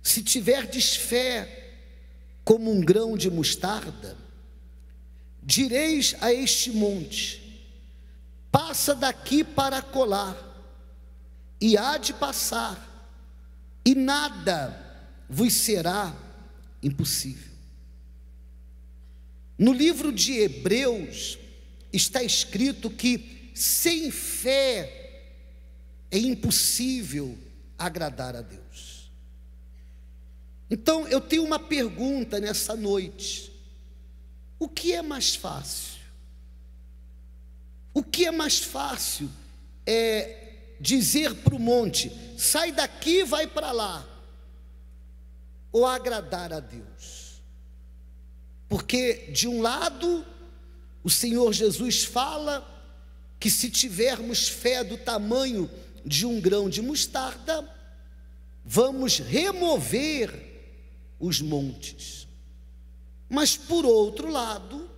se tiverdes fé como um grão de mostarda, direis a este monte: passa daqui para acolá, e há de passar, e nada vos será impossível. No livro de Hebreus está escrito que sem fé é impossível agradar a Deus. Então eu tenho uma pergunta nessa noite: o que é mais fácil? O que é mais fácil é dizer para o monte: sai daqui, vai para lá, ou agradar a Deus? Porque de um lado o Senhor Jesus fala que se tivermos fé do tamanho de um grão de mostarda, vamos remover os montes. Mas por outro lado,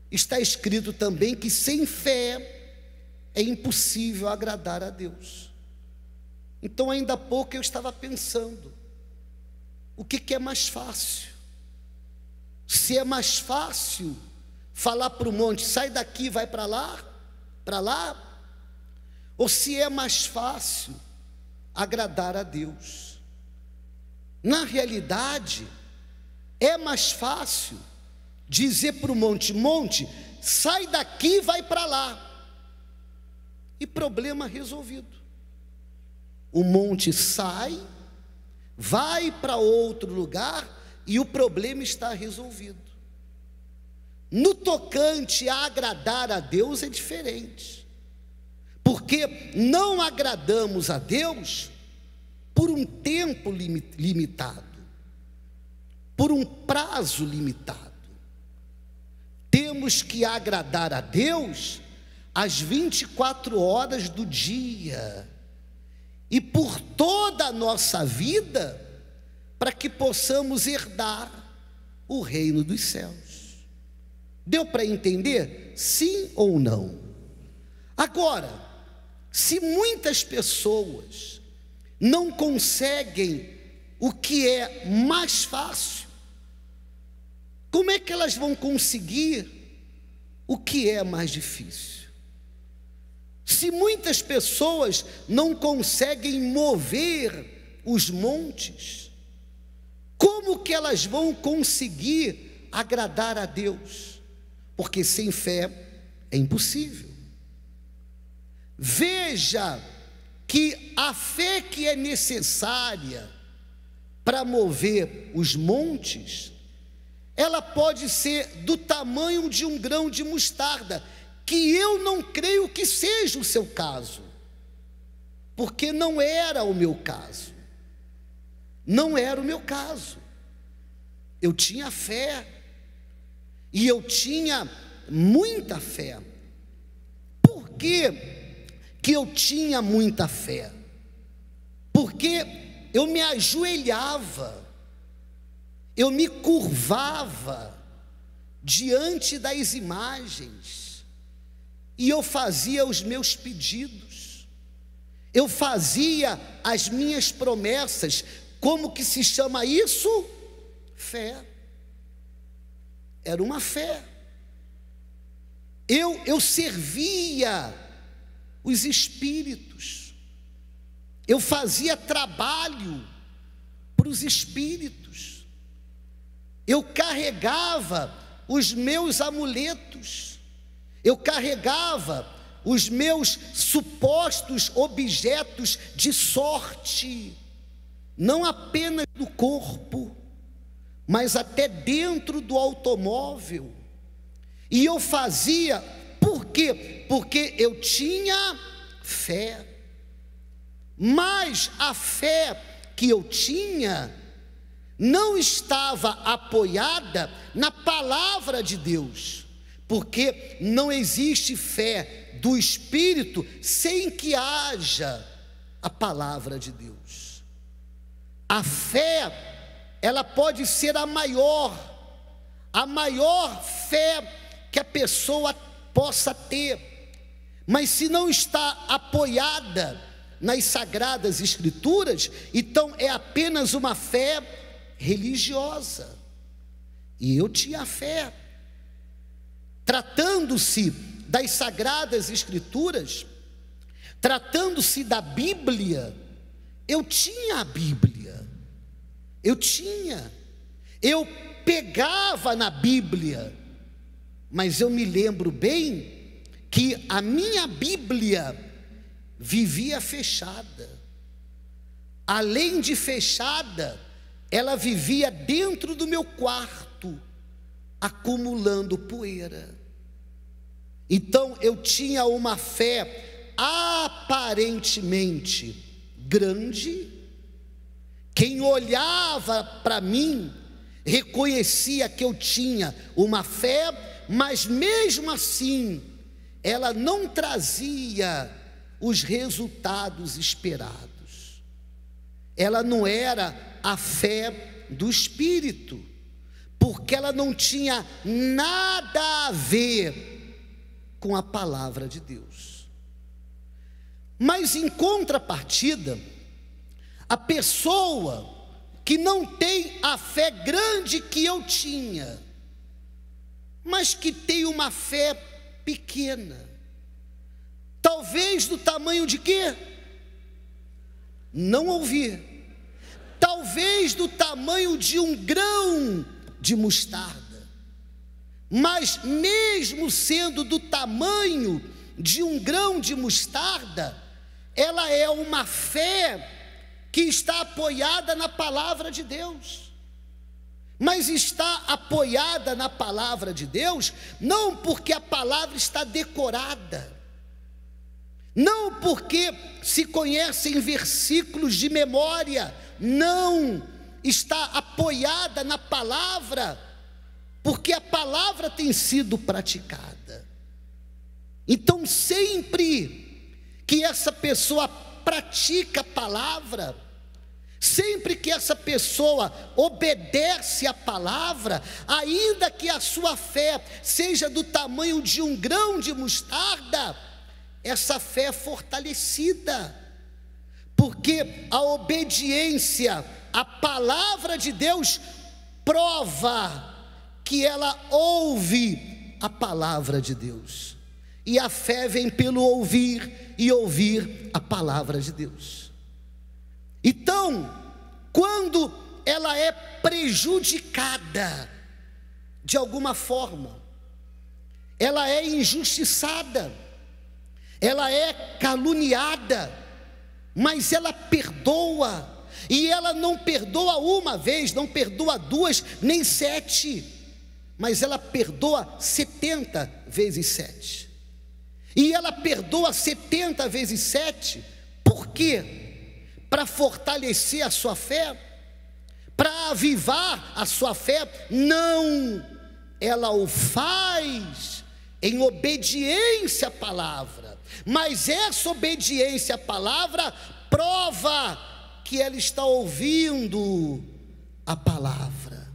está escrito também que sem fé é impossível agradar a Deus. Então ainda há pouco eu estava pensando, o que é mais fácil? Se é mais fácil falar para o monte: sai daqui, vai para lá, ou se é mais fácil agradar a Deus? Na realidade, é mais fácil dizer para o monte: monte, sai daqui, vai para lá, e problema resolvido. O monte sai, vai para outro lugar, e o problema está resolvido. No tocante a agradar a Deus é diferente, porque não agradamos a Deus por um tempo limitado, por um prazo limitado. Temos que agradar a Deus às 24 horas do dia e por toda a nossa vida, para que possamos herdar o reino dos céus. Deu para entender? Sim ou não? Agora, se muitas pessoas não conseguem o que é mais fácil, como é que elas vão conseguir o que é mais difícil? Se muitas pessoas não conseguem mover os montes, como que elas vão conseguir agradar a Deus? Porque sem fé é impossível. Veja que a fé que é necessária para mover os montes, ela pode ser do tamanho de um grão de mostarda, que eu não creio que seja o seu caso, porque não era o meu caso. Não era o meu caso. Eu tinha fé, e eu tinha muita fé. Por que que eu tinha muita fé? Porque eu me ajoelhava, eu me curvava diante das imagens, e eu fazia os meus pedidos, eu fazia as minhas promessas. Como que se chama isso? Fé. Era uma fé. Eu servia os espíritos, eu fazia trabalho para os espíritos, eu carregava os meus amuletos, eu carregava os meus supostos objetos de sorte, não apenas do corpo, mas até dentro do automóvel. E eu fazia, por quê? Porque eu tinha fé. Mas a fé que eu tinha não estava apoiada na palavra de Deus, porque não existe fé do Espírito sem que haja a palavra de Deus. A fé, ela pode ser a maior fé que a pessoa possa ter, mas se não está apoiada nas Sagradas Escrituras, então é apenas uma fé religiosa. E eu tinha fé. Tratando-se das Sagradas Escrituras, tratando-se da Bíblia, eu tinha a Bíblia. Eu pegava na Bíblia, mas eu me lembro bem que a minha Bíblia vivia fechada. Além de fechada, ela vivia dentro do meu quarto, acumulando poeira. Então eu tinha uma fé aparentemente grande. Quem olhava para mim reconhecia que eu tinha uma fé, mas mesmo assim ela não trazia os resultados esperados. Ela não era a fé do Espírito, porque ela não tinha nada a ver com a palavra de Deus. Mas em contrapartida, a pessoa que não tem a fé grande que eu tinha, mas que tem uma fé pequena, talvez do tamanho de quê? Não ouvir. Talvez do tamanho de um grão de mostarda. Mas mesmo sendo do tamanho de um grão de mostarda, ela é uma fé que está apoiada na palavra de Deus. Mas está apoiada na palavra de Deus, não porque a palavra está decorada, não porque se conhecem versículos de memória, não, está apoiada na palavra, porque a palavra tem sido praticada. Então, sempre que essa pessoa pratica a palavra, sempre que essa pessoa obedece a palavra, ainda que a sua fé seja do tamanho de um grão de mostarda, essa fé é fortalecida, porque a obediência à palavra de Deus prova que ela ouve a palavra de Deus, e a fé vem pelo ouvir, e ouvir a palavra de Deus. Então, quando ela é prejudicada de alguma forma, ela é injustiçada, ela é caluniada, mas ela perdoa, e ela não perdoa uma vez, não perdoa duas, nem 7, mas ela perdoa 70 vezes 7, e ela perdoa 70 vezes 7, por quê? Para fortalecer a sua fé, para avivar a sua fé? Não, ela o faz em obediência à palavra, mas essa obediência à palavra prova que ela está ouvindo a palavra,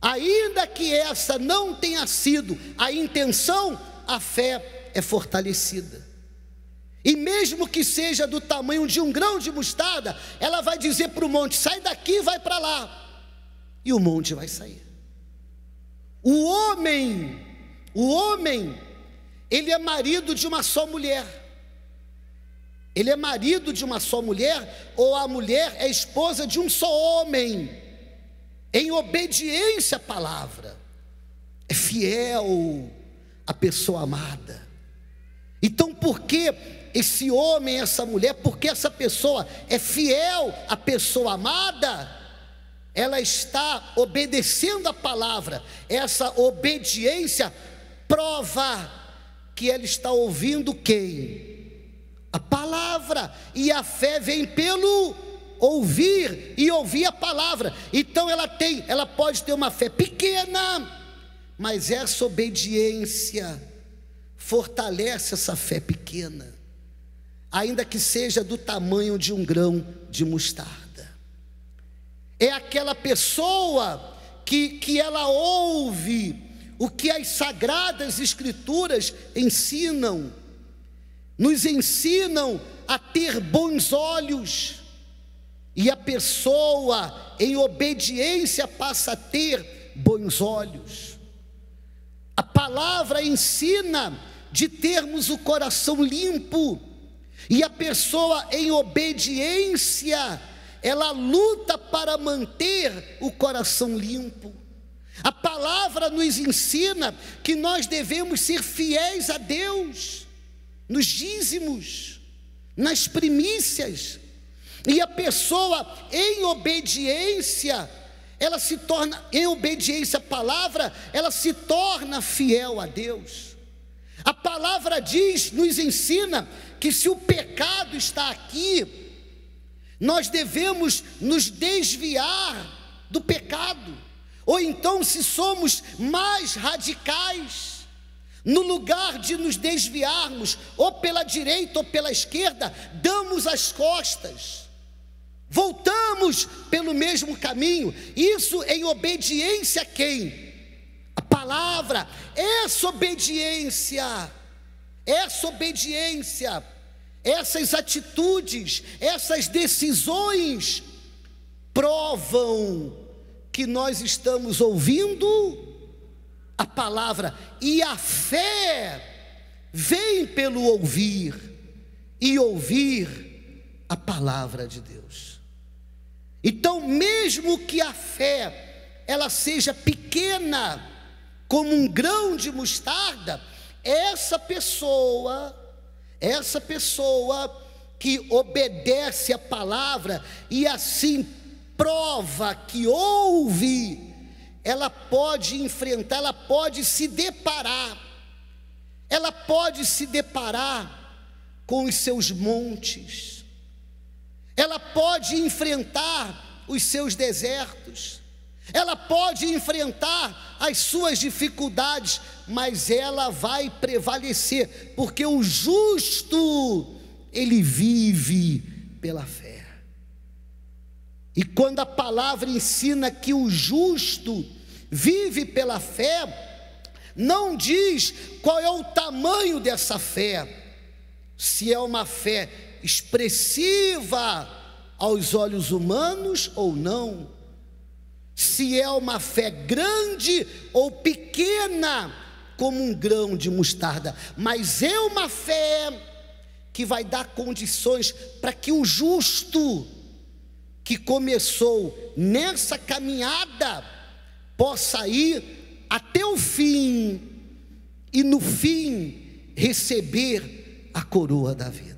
ainda que essa não tenha sido a intenção, a fé é fortalecida. E mesmo que seja do tamanho de um grão de mostarda, ela vai dizer para o monte: sai daqui e vai para lá, e o monte vai sair. O homem, ele é marido de uma só mulher. Ele é marido de uma só mulher, ou a mulher é esposa de um só homem, em obediência à palavra. É fiel à pessoa amada. Então, por que esse homem, essa mulher, porque essa pessoa é fiel à pessoa amada, ela está obedecendo a palavra. Essa obediência prova que ela está ouvindo quem? A palavra. E a fé vem pelo ouvir, e ouvir a palavra. Então ela pode ter uma fé pequena, mas essa obediência fortalece essa fé pequena, ainda que seja do tamanho de um grão de mostarda. É aquela pessoa que ela ouve o que as Sagradas Escrituras ensinam, nos ensinam a ter bons olhos, e a pessoa em obediência passa a ter bons olhos. A palavra ensina de termos o coração limpo, e a pessoa em obediência, ela luta para manter o coração limpo. A palavra nos ensina que nós devemos ser fiéis a Deus, nos dízimos, nas primícias, e a pessoa em obediência, ela se torna, em obediência à palavra, ela se torna fiel a Deus. A palavra diz, nos ensina, que se o pecado está aqui, nós devemos nos desviar do pecado. Ou então, se somos mais radicais, no lugar de nos desviarmos, ou pela direita ou pela esquerda, damos as costas, voltamos pelo mesmo caminho. Isso em obediência a quem? A palavra. Essa obediência, essas atitudes, essas decisões provam que nós estamos ouvindo a palavra, e a fé vem pelo ouvir, e ouvir a palavra de Deus. Então, mesmo que a fé ela seja pequena, como um grão de mostarda, essa pessoa que obedece a palavra e assim prova que ouve, ela pode enfrentar, ela pode se deparar com os seus montes, ela pode enfrentar os seus desertos, ela pode enfrentar as suas dificuldades, mas ela vai prevalecer, porque o justo, ele vive pela fé. E quando a palavra ensina que o justo vive pela fé, não diz qual é o tamanho dessa fé, se é uma fé expressiva aos olhos humanos ou não, se é uma fé grande ou pequena, como um grão de mostarda, mas é uma fé que vai dar condições para que o justo, que começou nessa caminhada, possa ir até o fim, e no fim receber a coroa da vida.